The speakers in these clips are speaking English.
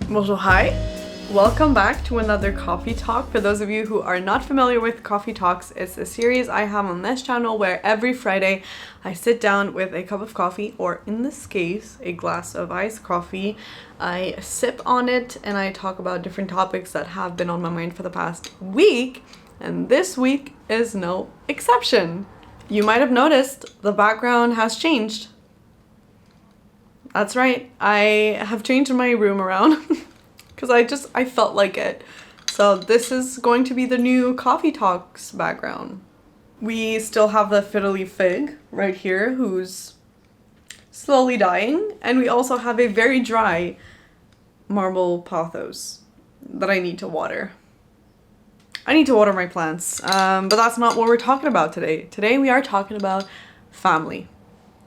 Bonjour, hi. Welcome back to another coffee talk. For those of you who are not familiar with coffee talks, it's a series I have on this channel where every Friday I sit down with a cup of coffee, or in this case, a glass of iced coffee. I sip on it and I talk about different topics that have been on my mind for the past week, and this week is no exception. You might have noticed the background has changed. That's right, I have changed my room around because I felt like it. So this is going to be the new Coffee Talks background. We still have the fiddly fig right here who's slowly dying, and we also have a very dry marble pothos that I need to water. I need to water my plants, but that's not what we're talking about today. Today we are talking about family.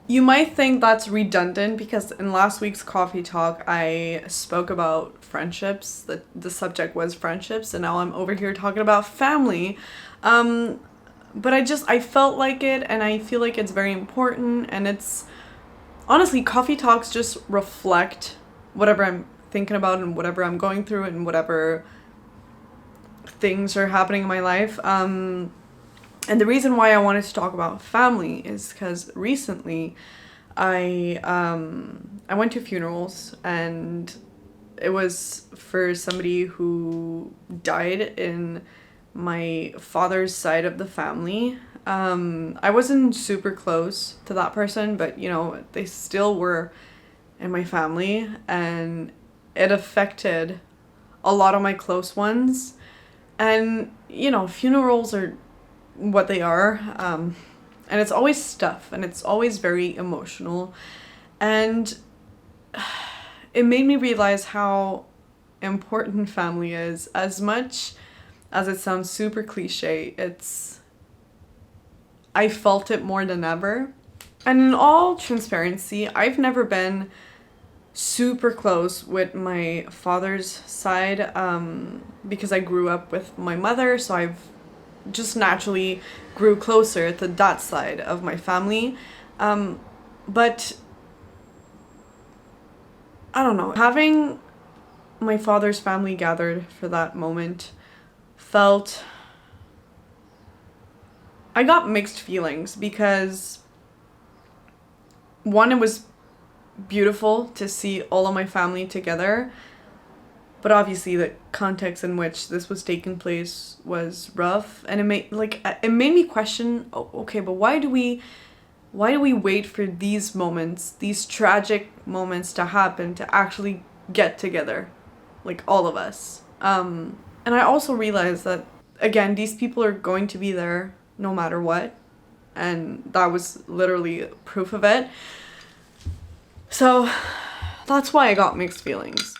You might think that's redundant because in last week's coffee talk I spoke about friendships. The subject was friendships, and now I'm over here talking about family. But I felt like it, and I feel like it's very important, and it's honestly, coffee talks just reflect whatever I'm thinking about and whatever I'm going through and whatever things are happening in my life. And the reason why I wanted to talk about family is because recently I went to funerals, and it was for somebody who died in my father's side of the family. I wasn't super close to that person, but you know, they still were in my family, and it affected a lot of my close ones. And you know, funerals are what they are, and it's always stuff, and it's always very emotional, and it made me realize how important family is. As much as it sounds super cliche, I felt it more than ever. And in all transparency, I've never been super close with my father's side, because I grew up with my mother, so I've just naturally grew closer to that side of my family. But I don't know, having my father's family gathered for that moment I got mixed feelings, because one, it was beautiful to see all of my family together, but obviously the context in which this was taking place was rough, and it made me question, okay, but why do we wait for these moments, these tragic moments to happen to actually get together, like all of us? And I also realized that, again, these people are going to be there no matter what, and that was literally proof of it. So that's why I got mixed feelings.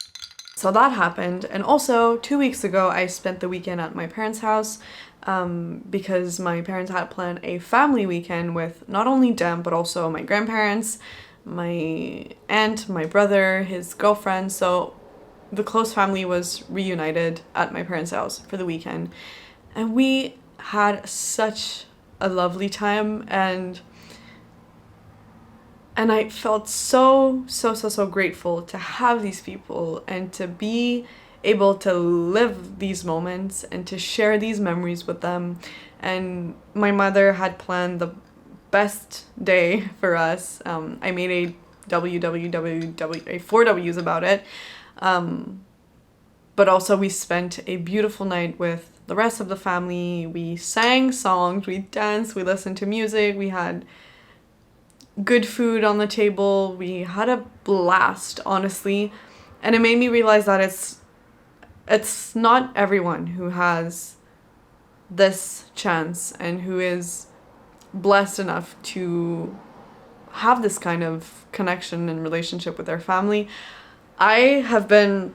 So that happened, and also 2 weeks ago I spent the weekend at my parents' house, because my parents had planned a family weekend with not only them but also my grandparents, my aunt, my brother, his girlfriend. So the close family was reunited at my parents' house for the weekend, and we had such a lovely time, and I felt so grateful to have these people and to be able to live these moments and to share these memories with them. And my mother had planned the best day for us. I made a 4 W's about it. But also we spent a beautiful night with the rest of the family. We sang songs, we danced, we listened to music, we had good food on the table. We had a blast, honestly. And it made me realize that it's not everyone who has this chance and who is blessed enough to have this kind of connection and relationship with their family. I have been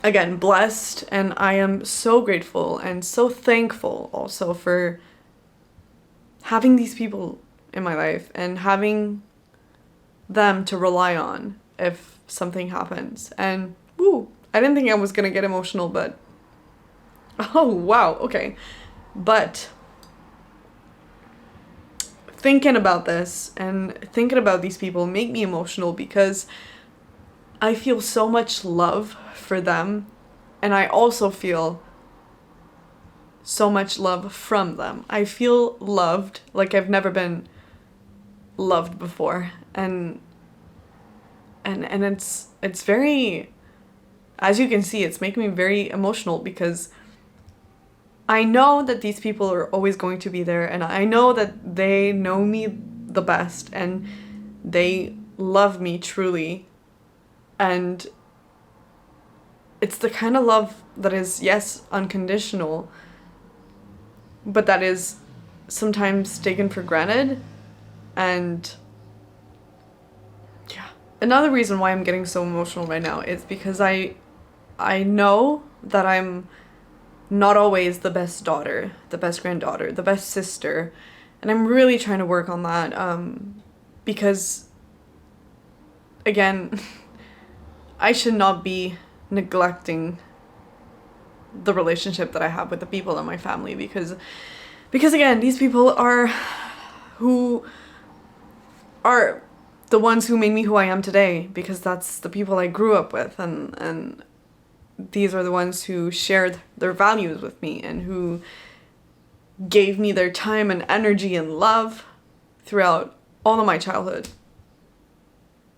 again, blessed, and I am so grateful and so thankful also for having these people in my life and having them to rely on if something happens. And woo, I didn't think I was gonna get emotional, but oh wow, okay. But thinking about this and thinking about these people make me emotional because I feel so much love for them, and I also feel so much love from them. I feel loved like I've never been loved before, and it's very, as you can see, it's making me very emotional because I know that these people are always going to be there, and I know that they know me the best and they love me truly. And it's the kind of love that is, yes, unconditional, but that is sometimes taken for granted. And yeah. Another reason why I'm getting so emotional right now is because I know that I'm not always the best daughter, the best granddaughter, the best sister, and I'm really trying to work on that, because again, I should not be neglecting the relationship that I have with the people in my family, because again, these people are who are the ones who made me who I am today, because that's the people I grew up with, and these are the ones who shared their values with me and who gave me their time and energy and love throughout all of my childhood.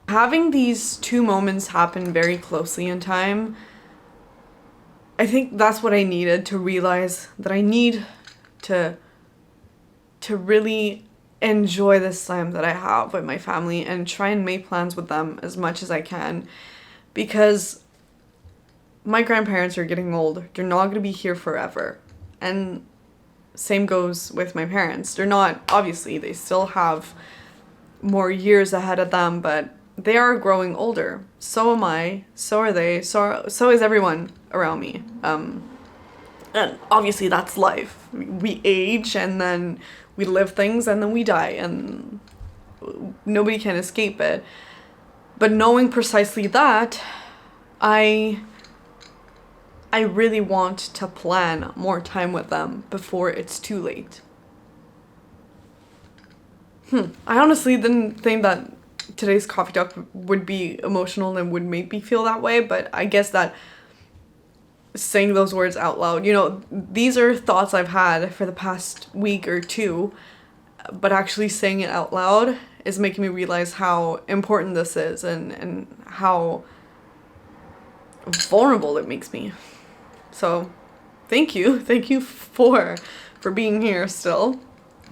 Having these two moments happen very closely in time, I think that's what I needed to realize that I need to really enjoy this time that I have with my family and try and make plans with them as much as I can, because my grandparents are getting old. They're not going to be here forever. And same goes with my parents. They're not, obviously, they still have more years ahead of them, but they are growing older. So am I. So are they. So is everyone around me. And obviously that's life. We age and then we live things and then we die, and nobody can escape it. But knowing precisely that, I really want to plan more time with them before it's too late. I honestly didn't think that today's coffee talk would be emotional and would make me feel that way, but I guess that saying those words out loud, these are thoughts I've had for the past week or two, but actually saying it out loud is making me realize how important this is and how vulnerable it makes me. So thank you for being here still.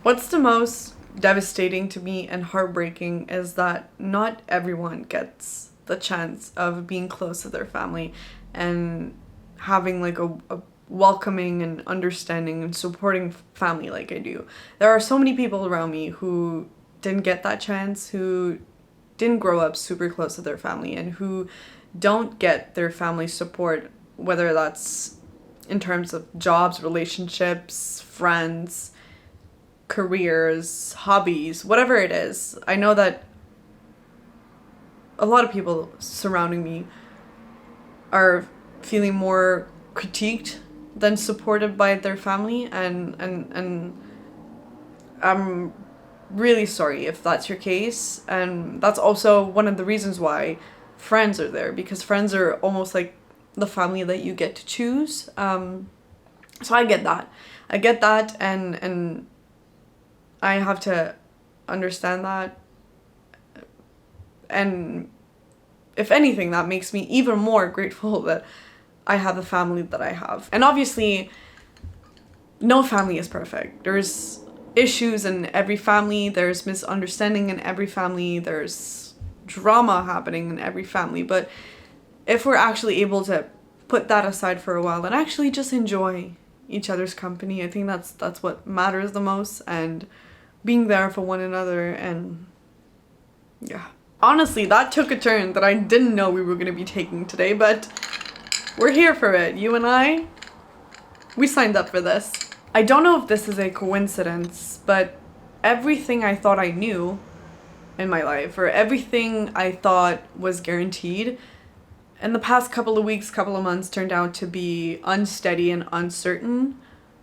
What's the most devastating to me and heartbreaking is that not everyone gets the chance of being close to their family and having like a welcoming and understanding and supporting family like I do. There are so many people around me who didn't get that chance, who didn't grow up super close to their family, and who don't get their family support, whether that's in terms of jobs, relationships, friends, careers, hobbies, whatever it is. I know that a lot of people surrounding me are feeling more critiqued than supported by their family, and I'm really sorry if that's your case. And that's also one of the reasons why friends are there, because friends are almost like the family that you get to choose. So I get that, and I have to understand that, and if anything, that makes me even more grateful that I have the family that I have. And obviously, no family is perfect. There's issues in every family, there's misunderstanding in every family, there's drama happening in every family, but if we're actually able to put that aside for a while and actually just enjoy each other's company, I think that's what matters the most, and being there for one another. And yeah, honestly, that took a turn that I didn't know we were going to be taking today, but We're here for it. You and I, we signed up for this. I don't know if this is a coincidence, but everything I thought I knew in my life, or everything I thought was guaranteed, in the past couple of weeks, couple of months, turned out to be unsteady and uncertain.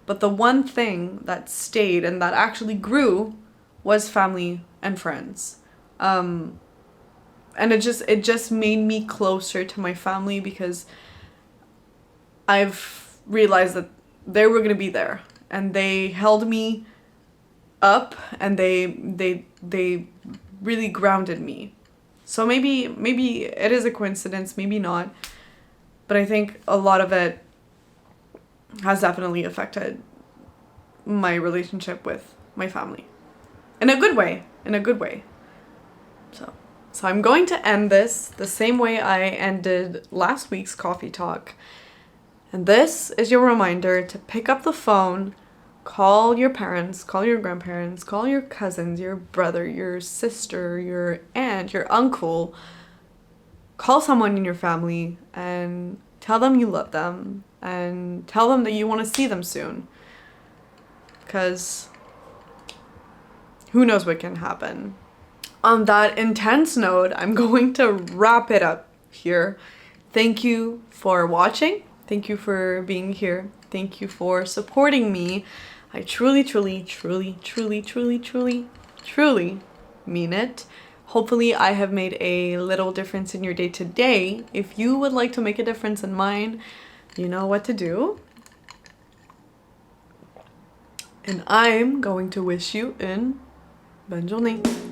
But the one thing that stayed and that actually grew was family and friends. And it just made me closer to my family, because I've realized that they were gonna be there, and they held me up, and they really grounded me. So maybe it is a coincidence, maybe not, but I think a lot of it has definitely affected my relationship with my family. In a good way. So I'm going to end this the same way I ended last week's coffee talk. And this is your reminder to pick up the phone, call your parents, call your grandparents, call your cousins, your brother, your sister, your aunt, your uncle. Call someone in your family and tell them you love them, and tell them that you want to see them soon. Because who knows what can happen. On that intense note, I'm going to wrap it up here. Thank you for watching. Thank you for being here. Thank you for supporting me. I truly mean it. Hopefully I have made a little difference in your day today. If you would like to make a difference in mine, you know what to do. And I'm going to wish you une bonne journée.